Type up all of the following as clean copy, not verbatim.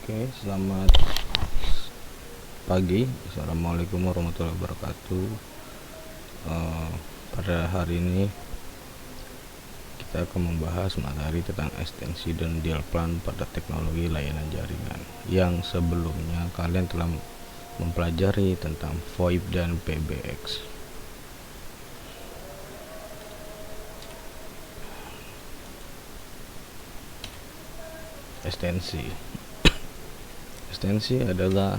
Oke, selamat pagi. Assalamualaikum warahmatullahi wabarakatuh. Pada hari ini kita akan membahas materi tentang ekstensi dan dial plan pada teknologi layanan jaringan. Yang sebelumnya kalian telah mempelajari tentang VoIP dan PBX. Ekstensi adalah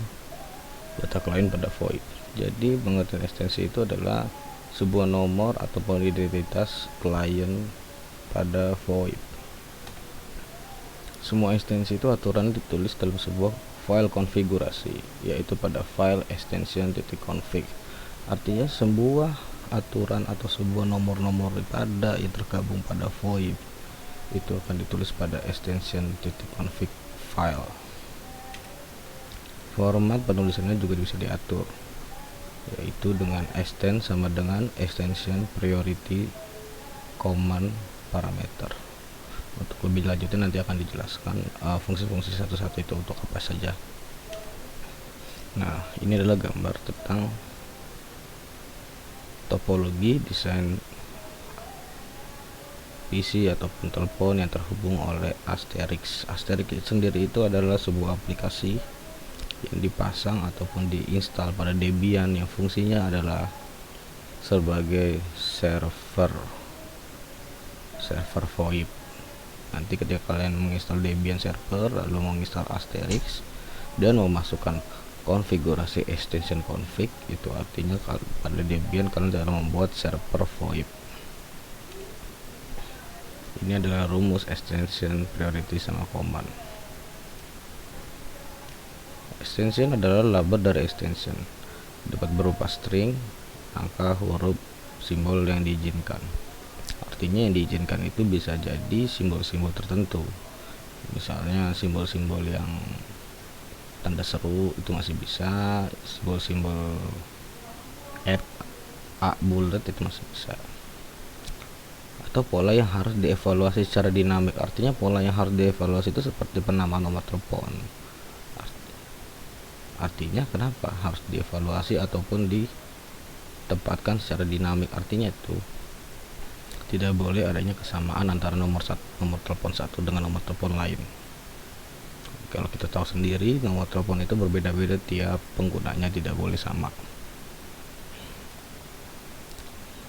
letak lain pada VoIP. Jadi pengertian ekstensi itu adalah sebuah nomor ataupun identitas klien pada VoIP. Semua ekstensi itu aturan ditulis dalam sebuah file konfigurasi, yaitu pada file extension.config. Artinya sebuah aturan atau sebuah nomor-nomor pada yang tergabung pada VoIP itu akan ditulis pada extension.config file. Format penulisannya juga bisa diatur, yaitu dengan extend sama dengan extension priority command parameter. Untuk lebih lanjutnya nanti akan dijelaskan fungsi-fungsi satu-satu itu untuk apa saja. Nah, ini adalah gambar tentang topologi desain PC ataupun telepon yang terhubung oleh Asterix. Asterix sendiri itu adalah sebuah aplikasi yang dipasang ataupun diinstal pada Debian yang fungsinya adalah sebagai server VoIP. Nanti ketika kalian menginstal Debian server lalu menginstal Asterix dan memasukkan konfigurasi extension config, itu artinya pada Debian kalian dalam membuat server VoIP. Ini adalah rumus extension priority sama command. Extension adalah label dari extension, dapat berupa string, angka, huruf, simbol yang diizinkan. Artinya yang diizinkan itu bisa jadi simbol-simbol tertentu, misalnya simbol-simbol yang tanda seru itu masih bisa, simbol-simbol A bullet itu masih bisa, atau pola yang harus dievaluasi secara dinamik. Artinya pola yang harus dievaluasi itu seperti penamaan nomor telepon. Artinya kenapa harus dievaluasi ataupun ditempatkan secara dinamik? Artinya itu tidak boleh adanya kesamaan antara nomor telepon satu dengan nomor telepon lain. Kalau kita tahu sendiri, nomor telepon itu berbeda-beda tiap penggunanya, tidak boleh sama.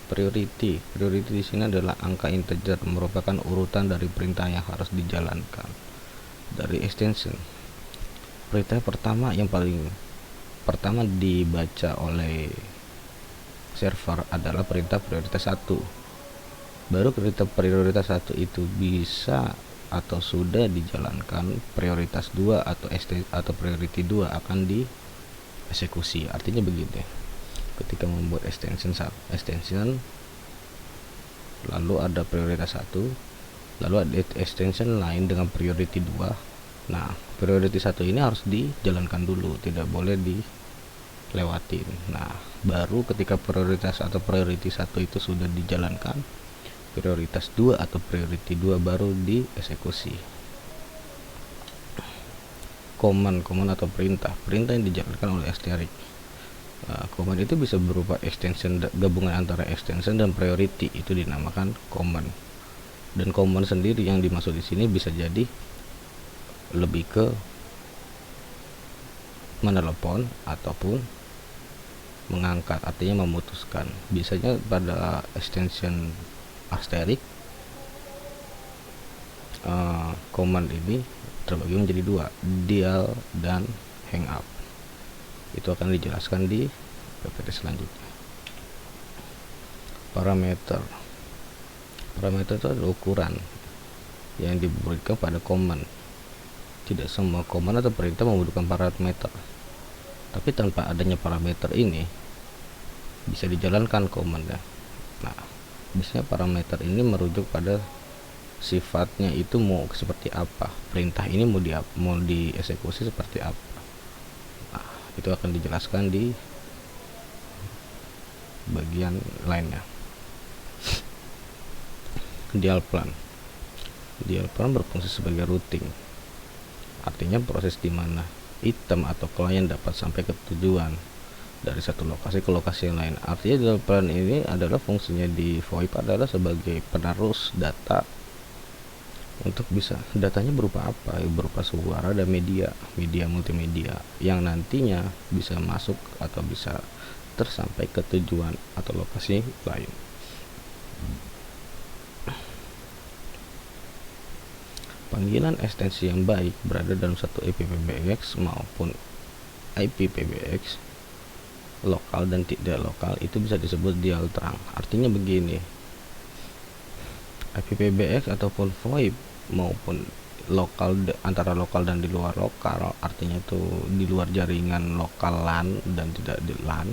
Priority di sini adalah angka integer, merupakan urutan dari perintah yang harus dijalankan dari extension. Perintah pertama yang paling pertama dibaca oleh server adalah perintah prioritas 1. Baru perintah prioritas 1 itu bisa atau sudah dijalankan, prioritas 2 atau priority 2 akan dieksekusi. Artinya begini, ketika membuat extension lalu ada prioritas 1, lalu ada extension lain dengan priority 2. Nah, priority 1 ini harus dijalankan dulu, tidak boleh dilewatin. Nah, baru ketika prioritas atau priority 1 itu sudah dijalankan, prioritas 2 atau priority 2 baru dieksekusi. Command atau perintah yang dijalankan oleh Asterix. Command itu bisa berupa extension, gabungan antara extension dan priority, itu dinamakan command. Dan command sendiri yang dimaksud di sini bisa jadi lebih ke menelepon ataupun mengangkat, artinya memutuskan. Biasanya pada extension Asterix command ini terbagi menjadi 2, dial dan hang up. Itu akan dijelaskan di PPT selanjutnya. Parameter itu adalah ukuran yang diberikan pada command. Tidak semua command atau perintah membutuhkan parameter, tapi tanpa adanya parameter ini bisa dijalankan command-nya. Nah, biasanya parameter ini merujuk pada sifatnya itu mau seperti apa, perintah ini mau dieksekusi seperti apa. Nah, itu akan dijelaskan di bagian lainnya. Dial plan berfungsi sebagai routing. artinya proses di mana item atau klien dapat sampai ke tujuan dari satu lokasi ke lokasi yang lain. Artinya developer ini adalah fungsinya di VoIP adalah sebagai penerus data, untuk bisa datanya berupa apa, berupa suara dan media multimedia yang nantinya bisa masuk atau bisa tersampai ke tujuan atau lokasi lain. Panggilan ekstensi yang baik berada dalam satu IPPBX maupun IPPBX, lokal dan tidak lokal, itu bisa disebut dial terang. Artinya begini, IPPBX ataupun VoIP maupun lokal, antara lokal dan di luar lokal, artinya itu di luar jaringan lokal LAN dan tidak di LAN,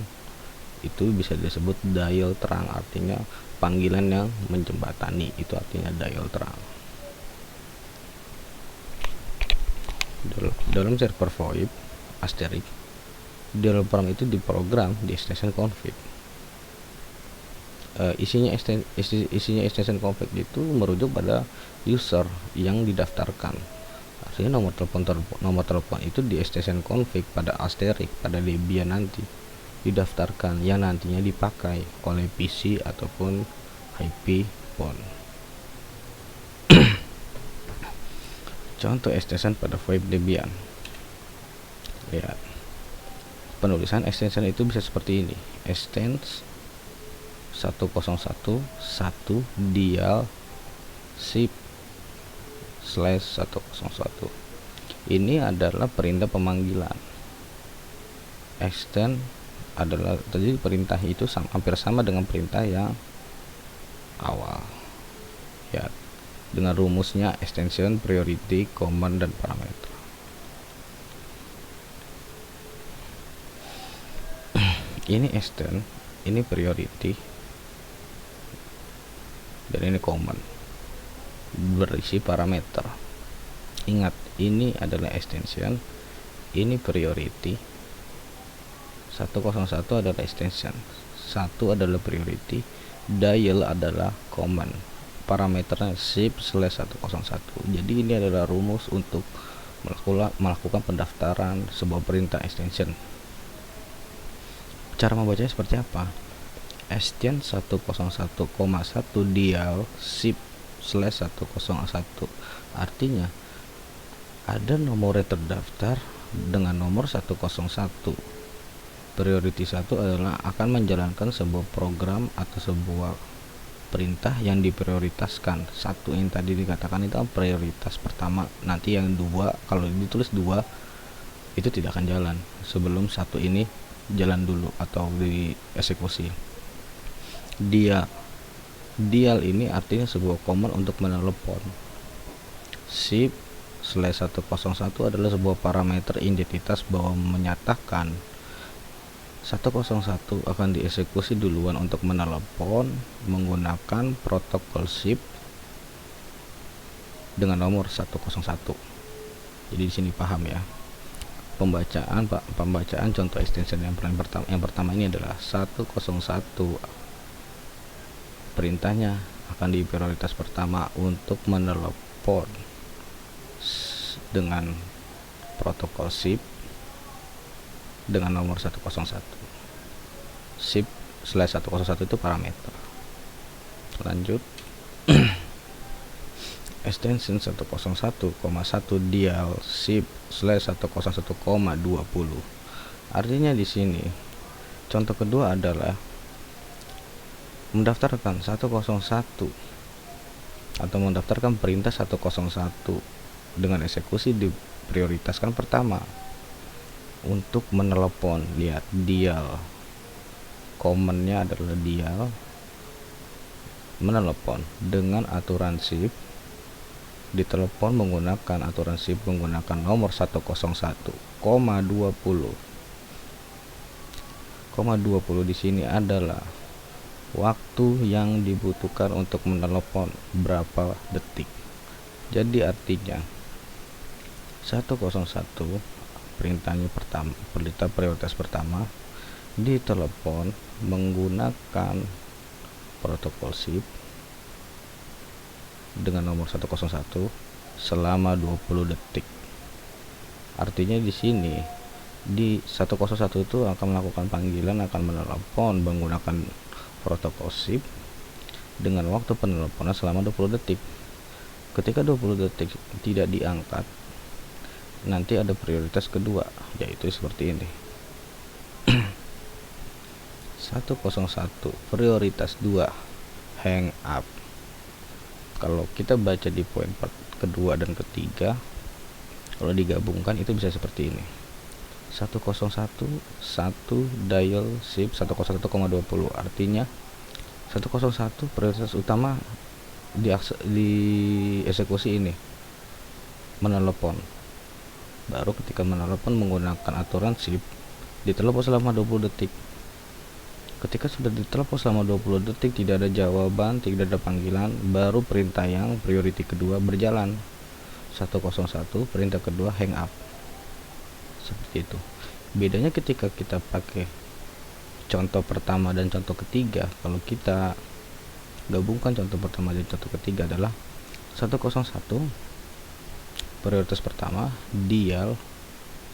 itu bisa disebut dial terang. Artinya panggilan yang menjembatani, itu artinya dial terang. Dalam server VoIP asterisk, dial terang itu diprogram di extension config. Isinya extension config itu merujuk pada user yang didaftarkan. Artinya nomor telepon itu di extension config pada asterisk, pada Debian nanti didaftarkan, yang nantinya dipakai oleh PC ataupun IP phone. Contoh extension pada VoIP Debian. Lihat, penulisan extension itu bisa seperti ini: extends 101.1 dial SIP /101. Ini adalah perintah pemanggilan. Extend adalah, jadi perintah itu hampir sama dengan perintah yang awal ya, dengan rumusnya extension, priority, command, dan parameter. Ini extend, ini priority, dan ini command berisi parameter. Ingat, ini adalah extension, ini priority. 101 adalah extension, 1 adalah priority, dial adalah command, parameternya SIP /101. Jadi ini adalah rumus untuk melakukan pendaftaran sebuah perintah extension. Cara membacanya seperti apa? Extend 101,1 dial SIP /101. Artinya ada nomor yang terdaftar dengan nomor 101. Priority 1 adalah akan menjalankan sebuah program atau sebuah perintah yang diprioritaskan. Satu yang tadi dikatakan itu prioritas pertama, nanti yang dua, kalau ditulis dua itu tidak akan jalan sebelum satu ini jalan dulu atau dieksekusi. Dial ini artinya sebuah command untuk menelepon. SIP /101 adalah sebuah parameter identitas bahwa menyatakan 101 akan dieksekusi duluan untuk menelepon menggunakan protokol SIP dengan nomor 101. Jadi di sini paham ya. Pembacaan contoh extension yang pertama ini adalah 101. Perintahnya akan di prioritas pertama untuk menelepon dengan protokol SIP dengan nomor 101. SIP /101 itu parameter. Lanjut. Extension 101,1 dial SIP /101,20. Artinya di sini contoh kedua adalah mendaftarkan 101 atau mendaftarkan perintah 101 dengan eksekusi diprioritaskan pertama untuk menelepon. Lihat, dial, commandnya adalah dial, menelepon dengan aturan SIP, ditelepon menggunakan aturan SIP menggunakan nomor 101,20. 20 di sini adalah waktu yang dibutuhkan untuk menelepon, berapa detik. Jadi artinya 101 perintahnya pertama, perintah prioritas pertama ditelepon menggunakan protokol SIP dengan nomor 101 selama 20 detik. Artinya di sini di 101 itu akan melakukan panggilan, akan menelepon menggunakan protokol SIP dengan waktu penelponan selama 20 detik. Ketika 20 detik tidak diangkat, nanti ada prioritas kedua, yaitu seperti ini. 101 prioritas 2 hang up. Kalau kita baca di poin kedua dan ketiga, kalau digabungkan itu bisa seperti ini. 101 dial SIP 101,20, artinya 101 prioritas utama dieksekusi ini menelepon. Baru ketika menelepon menggunakan aturan SIP, ditelepon selama 20 detik. Ketika sudah ditelepon selama 20 detik tidak ada jawaban, tidak ada panggilan, baru perintah yang priority kedua berjalan. 101 perintah kedua hang up. Seperti itu. Bedanya ketika kita pakai contoh pertama dan contoh ketiga, kalau kita gabungkan contoh pertama dan contoh ketiga adalah 101 prioritas pertama dial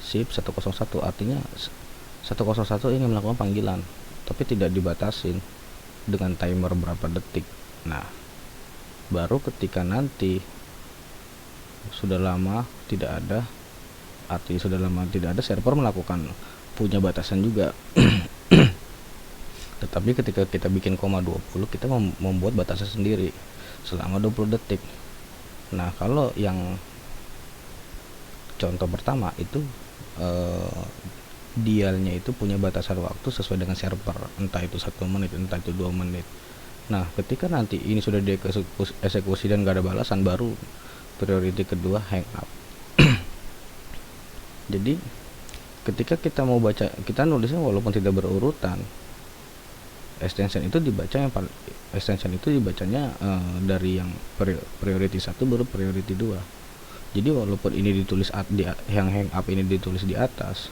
SIP 101, artinya 101 ingin melakukan panggilan tapi tidak dibatasin dengan timer berapa detik. Nah, baru ketika nanti sudah lama tidak ada, artinya sudah lama tidak ada, server melakukan punya batasan juga. Tetapi ketika kita bikin koma 20, kita membuat batasan sendiri selama 20 detik. Nah, kalau yang contoh pertama itu dialnya itu punya batasan waktu sesuai dengan server, entah itu 1 menit, entah itu 2 menit. Nah, ketika nanti ini sudah dieksekusi dan gak ada balasan, baru priority kedua hang up. Jadi ketika kita mau baca, kita nulisnya walaupun tidak berurutan, extension itu dibacanya dari yang priority 1 baru priority 2. Jadi walaupun ini ditulis yang hang up ini ditulis di atas,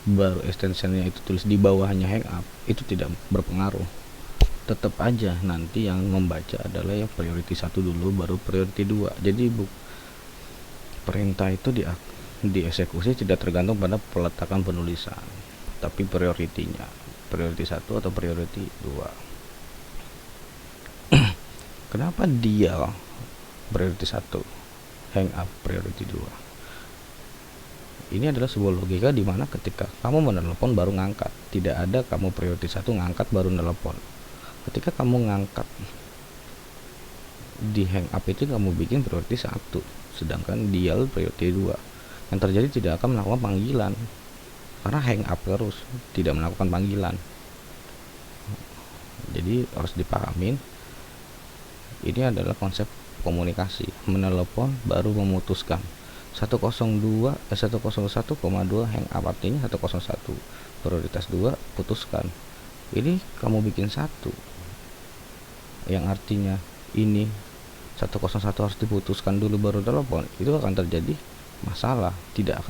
baru extensionnya itu tulis di bawahnya hang up, itu tidak berpengaruh. Tetap aja nanti yang membaca adalah yang priority 1 dulu baru priority 2. Jadi perintah itu dieksekusi tidak tergantung pada peletakan penulisan, tapi prioritinya priority 1 atau priority 2. Kenapa dia priority 1 hang up priority 2? Ini adalah sebuah logika di mana ketika kamu menelepon baru ngangkat, tidak ada kamu priority 1 ngangkat baru menelepon. Ketika kamu ngangkat di hang up itu kamu bikin priority 1, sedangkan dial priority 2. Yang terjadi tidak akan melakukan panggilan karena hang up terus, tidak melakukan panggilan. Jadi harus dipahamin, ini adalah konsep komunikasi, menelepon baru memutuskan. 101,2 hang up artinya 101 prioritas 2 putuskan. Ini kamu bikin 1 yang artinya ini 101 harus diputuskan dulu baru telepon, itu akan terjadi masalah, tidak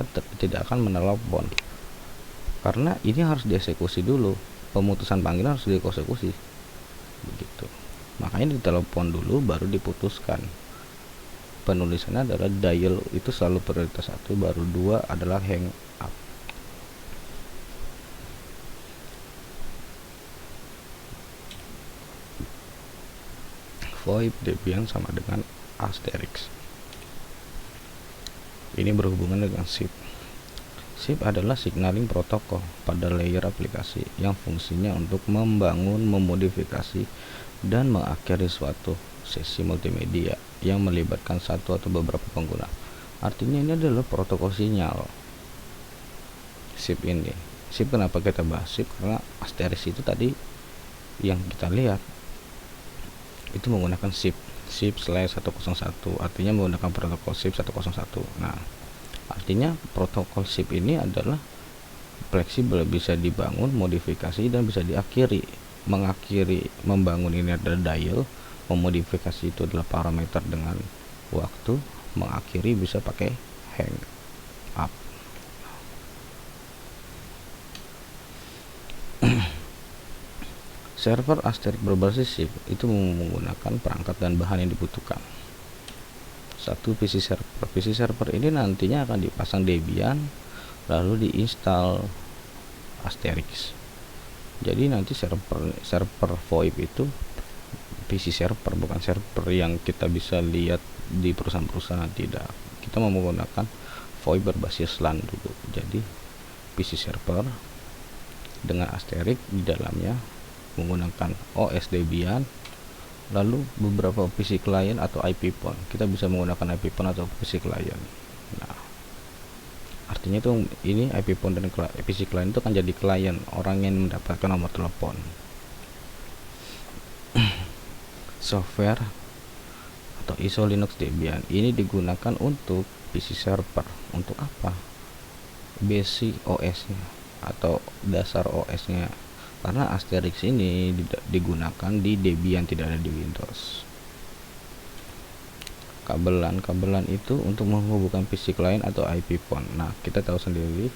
akan menelepon karena ini harus dieksekusi dulu, pemutusan panggilan harus dieksekusi begitu. Makanya ditelepon dulu baru diputuskan. Penulisannya adalah dial itu selalu prioritas 1 baru 2 adalah hang up. VoIP Debian sama dengan Asterix. Ini berhubungan dengan SIP. SIP adalah signaling protokol pada layer aplikasi yang fungsinya untuk membangun, memodifikasi, dan mengakhiri suatu sesi multimedia yang melibatkan satu atau beberapa pengguna. Artinya ini adalah protokol sinyal. SIP ini. SIP kenapa kita bahas SIP? Karena Asterix itu tadi yang kita lihat itu menggunakan SIP/101, artinya menggunakan protokol SIP 101. Nah, artinya protokol SIP ini adalah fleksibel, bisa dibangun, modifikasi, dan bisa diakhiri. Membangun ini adalah dial, memodifikasi itu adalah parameter dengan waktu, mengakhiri bisa pakai hang up. Server Asterix berbasis SIP itu menggunakan perangkat dan bahan yang dibutuhkan. 1 PC server PC server ini nantinya akan dipasang Debian lalu diinstal Asterix. Jadi nanti server VoIP itu PC server, bukan server yang kita bisa lihat di perusahaan-perusahaan, tidak. Kita mau menggunakan VoIP berbasis LAN dulu. Jadi PC server dengan Asterix di dalamnya menggunakan OS Debian, lalu beberapa PC client atau IP phone. Kita bisa menggunakan IP phone atau PC client. Nah, artinya itu ini IP phone dan PC client itu akan jadi klien, orang yang mendapatkan nomor telepon. Software atau ISO Linux Debian ini digunakan untuk PC server. Untuk apa? Basic OS-nya atau dasar OS-nya. Karena Asterix ini digunakan di Debian, tidak ada di Windows. Kabelan itu untuk menghubungkan PC client atau IP phone. Nah, kita tahu sendiri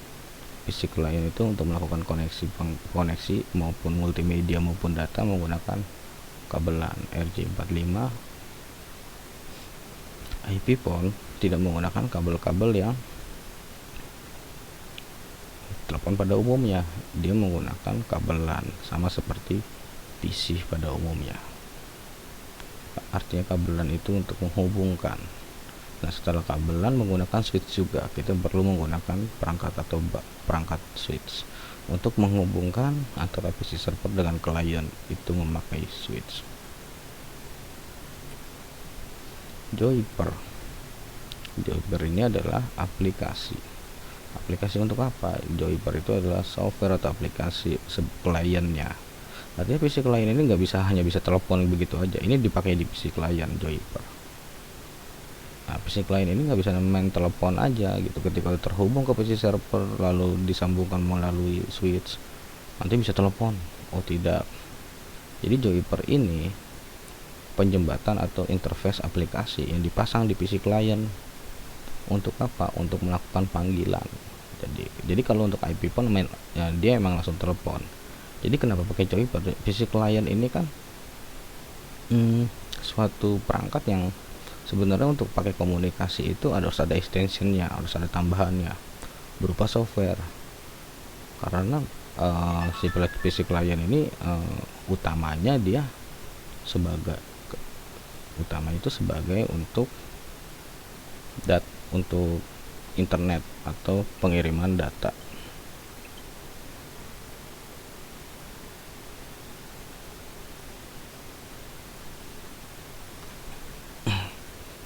PC client itu untuk melakukan koneksi maupun multimedia maupun data menggunakan kabelan RJ45. IP phone tidak menggunakan kabel-kabel yang telepon pada umumnya, dia menggunakan kabelan sama seperti PC pada umumnya. Artinya kabelan itu untuk menghubungkan. Nah, setelah kabelan menggunakan switch juga, kita perlu menggunakan perangkat atau perangkat switch untuk menghubungkan antara PC server dengan klien, itu memakai switch. Joyper ini adalah aplikasi untuk apa? Joyper itu adalah software atau aplikasi kliennya. Artinya PC client ini nggak hanya bisa telepon begitu aja. Ini dipakai di PC client Joyper. Nah, PC client ini nggak bisa main telepon aja gitu. Ketika terhubung ke PC server lalu disambungkan melalui switch, nanti bisa telepon. Oh tidak. Jadi Joyper ini penjembatan atau interface aplikasi yang dipasang di PC client. Untuk apa? Untuk melakukan panggilan. Jadi kalau untuk IP phone ya, dia emang langsung telepon. Jadi kenapa pakai Joyper? PC client ini kan suatu perangkat yang sebenarnya untuk pakai komunikasi itu harus ada extensionnya, harus ada tambahannya berupa software. Karena si PC client ini utamanya sebagai untuk untuk internet atau pengiriman data.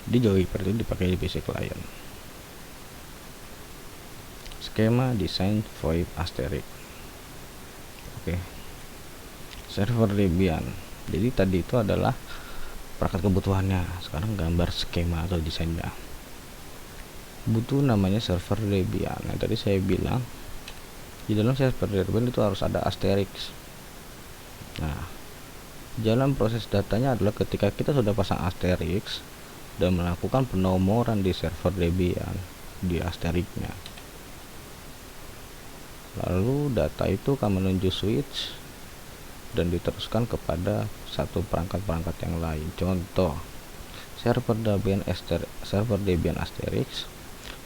Di Joyper itu dipakai di PC client. Skema desain VoIP Asterix. Oke. Server Debian. Jadi tadi itu adalah perangkat kebutuhannya. Sekarang gambar skema atau desainnya. Butuh namanya server Debian. Nah, tadi saya bilang di dalam server Debian itu harus ada Asterix. Nah, jalan proses datanya adalah ketika kita sudah pasang Asterix dan melakukan penomoran di server Debian di Asterixnya. Lalu data itu akan menuju switch dan diteruskan kepada satu perangkat-perangkat yang lain. Contoh, server Debian Asterix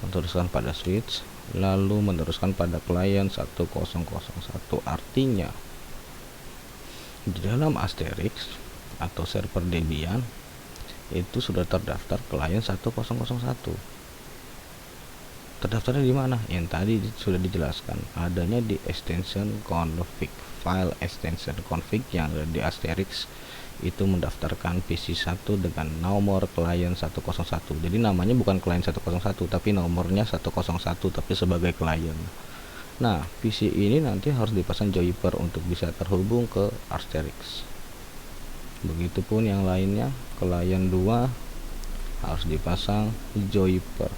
meneruskan pada switch, lalu meneruskan pada klien 1001. Artinya di dalam Asterix atau server Debian itu sudah terdaftar klien 1001. Terdaftarnya di mana? Yang tadi sudah dijelaskan, adanya di extension config, file extension config yang ada di Asterix itu mendaftarkan PC1 dengan nomor klien 101. Jadi namanya bukan klien 101 tapi nomornya 101 tapi sebagai klien. Nah, PC ini nanti harus dipasang Joyper untuk bisa terhubung ke Asterix. Begitupun yang lainnya, klien 2 harus dipasang Joyper.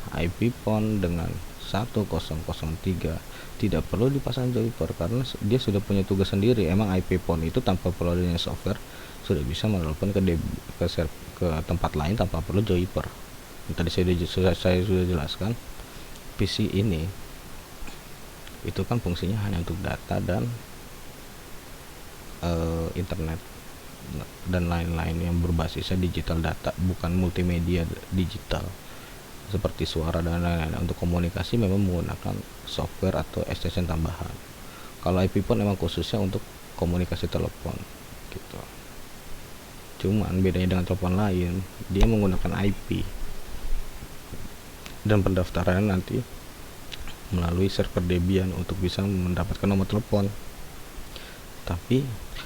IP phone dengan 1003 tidak perlu dipasang Joyper karena dia sudah punya tugas sendiri. Emang IP phone itu tanpa perlu adanya software sudah bisa menelepon ke tempat lain tanpa perlu Joyper. Tadi saya sudah jelaskan, PC ini itu kan fungsinya hanya untuk data dan internet. dan lain-lain yang berbasisnya digital data, bukan multimedia digital seperti suara dan lain-lain. Untuk komunikasi memang menggunakan software atau extension tambahan. Kalau IP phone memang khususnya untuk komunikasi telepon gitu. Cuman bedanya dengan telepon lain, dia menggunakan IP dan pendaftaran nanti melalui server Debian untuk bisa mendapatkan nomor telepon. Tapi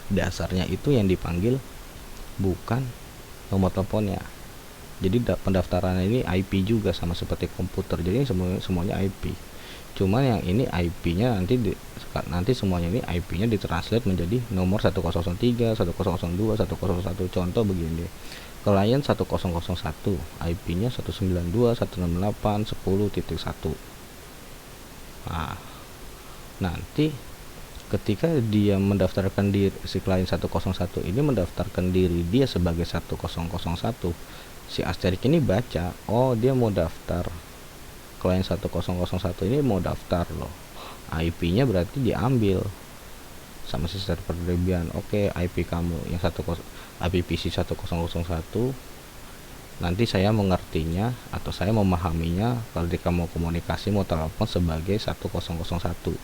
dasarnya itu yang dipanggil bukan nomor teleponnya. Jadi pendaftarannya ini IP juga, sama seperti komputer. Jadi semuanya IP. Cuman yang ini IP-nya nanti semuanya ini IP-nya ditranslate menjadi nomor 1003, 1002, 101. Contoh begini. Klien 1001, IP-nya 192.168.10.1. Nah, nanti ketika dia mendaftarkan diri, si klien 101 ini mendaftarkan diri dia sebagai 1001, si asterik ini baca, oh dia mau daftar, klien 1001 ini mau daftar loh, IP-nya berarti diambil sama si server Debian. Oke, IP kamu yang IP PC 1001, nanti saya mengertinya atau saya memahaminya kalau dia mau komunikasi, mau telepon sebagai 1001,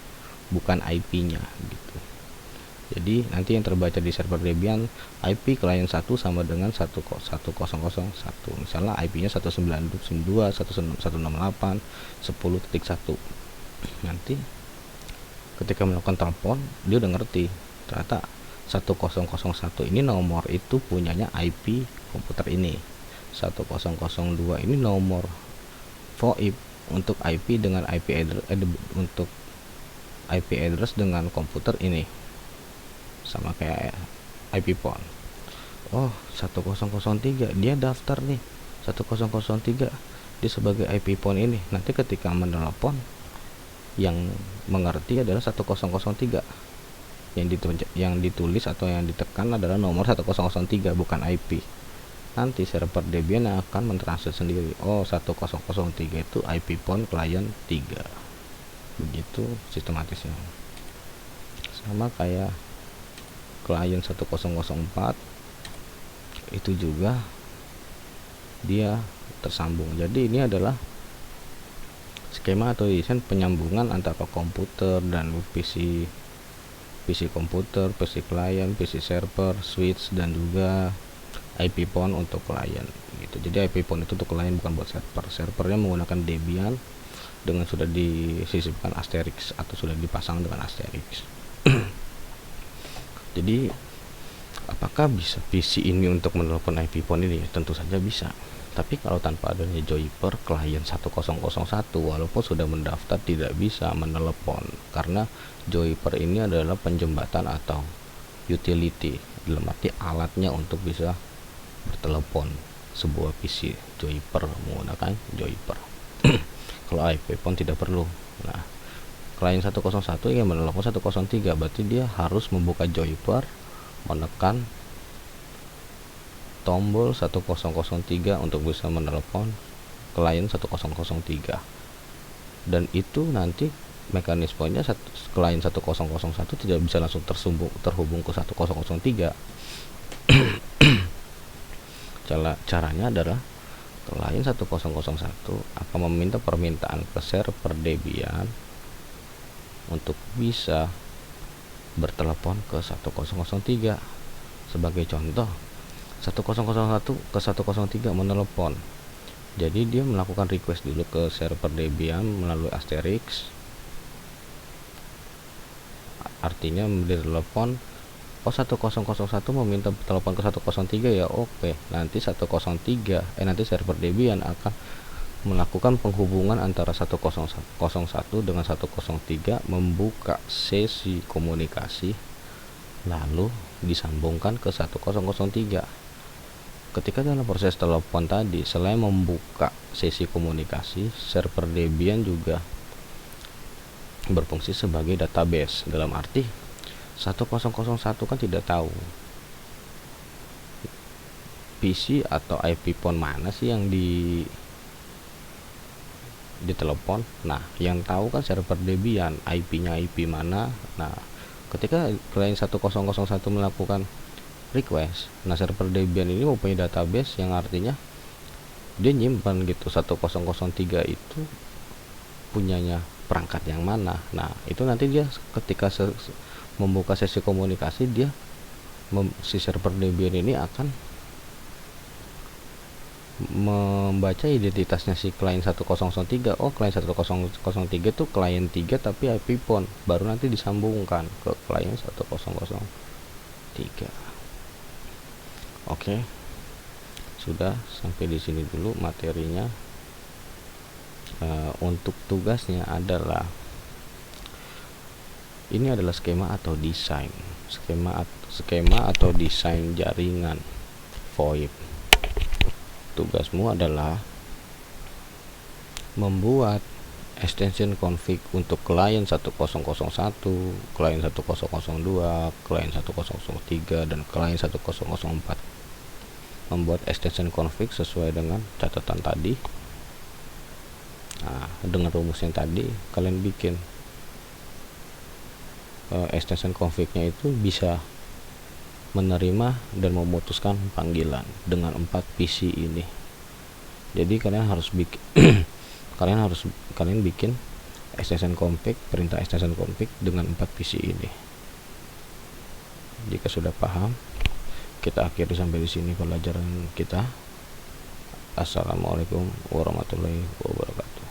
bukan IP-nya gitu. Jadi nanti yang terbaca di server Debian, IP klien 1 sama dengan 1001. Misalnya IP-nya 192.168.10.1. Nanti ketika melakukan telepon, dia udah ngerti ternyata 1001 ini nomor itu punyanya IP komputer ini. 1002 ini nomor VoIP untuk IP dengan IP address untuk IP address dengan komputer ini, sama kayak IP phone. Oh, 1003 dia daftar nih 1003 dia sebagai IP phone ini. Nanti ketika menelepon, yang mengerti adalah 1003, yang ditulis atau yang ditekan adalah nomor 1003, bukan IP. Nanti server Debian akan mentranslate sendiri, oh 1003 itu IP phone klien 3. Begitu sistematisnya. Sama kayak klien 1004 itu juga dia tersambung. Jadi ini adalah skema atau desain penyambungan antara komputer dan PC komputer, PC klien, PC server, switch, dan juga IP phone untuk klien gitu. Jadi IP phone itu untuk klien, bukan buat server. Servernya menggunakan Debian dengan sudah disisipkan asterisk atau sudah dipasang dengan asterisk. Jadi apakah bisa PC ini untuk menelepon IP phone ini? Tentu saja bisa. Tapi kalau tanpa adanya Joyper, klien 1001 walaupun sudah mendaftar tidak bisa menelepon, karena Joyper ini adalah penjembatan atau utility, dalam arti alatnya untuk bisa bertelepon sebuah PC. Joyper menggunakan Joyper. Kalau IP phone tidak perlu. Nah, klien 101 ingin menelepon 103, berarti dia harus membuka Joyper, menekan tombol 1003 untuk bisa menelepon klien 1003. Dan itu nanti mekanismenya klien 1001 tidak bisa langsung terhubung ke 1003. Caranya adalah klien 1001 akan meminta permintaan ke server Debian untuk bisa bertelepon ke 1003. Sebagai contoh, 1001 ke 103 menelepon. Jadi dia melakukan request dulu ke server Debian melalui asterisk. Artinya ditelepon, oh 1001 meminta telepon ke 103 ya, oke. Nanti nanti server Debian akan melakukan penghubungan antara 1001 dengan 103, membuka sesi komunikasi, lalu disambungkan ke 1003. Ketika dalam proses telepon tadi, selain membuka sesi komunikasi, server Debian juga berfungsi sebagai database. Dalam arti 1001 kan tidak tahu PC atau IP phone mana sih yang ditelepon. Nah, yang tahu kan server Debian, IP-nya IP mana. Nah, ketika klien 1001 melakukan request. Nah, server Debian ini mempunyai database yang artinya dia nyimpan gitu 1003 itu punyanya perangkat yang mana. Nah, itu nanti dia ketika membuka sesi komunikasi, dia si server Debian ini akan membaca identitasnya si klien 1003. Oh, klien 1003 itu klien 3 tapi IP phone, baru nanti disambungkan ke klien 1003. Oke, sudah sampai di sini dulu materinya. Untuk tugasnya adalah ini adalah skema atau desain skema atau desain jaringan VoIP. Tugasmu adalah membuat extension config untuk klien 1001, klien 1002, klien 1003, dan klien 1004. Membuat extension config sesuai dengan catatan tadi. Nah, dengan rumus yang tadi kalian bikin extension config-nya itu bisa menerima dan memutuskan panggilan dengan 4 PC ini. Jadi kalian harus bikin kalian bikin extension config, perintah extension config dengan 4 PC ini. Jika sudah paham, kita akhiri sampai di sini pelajaran kita. Assalamualaikum warahmatullahi wabarakatuh.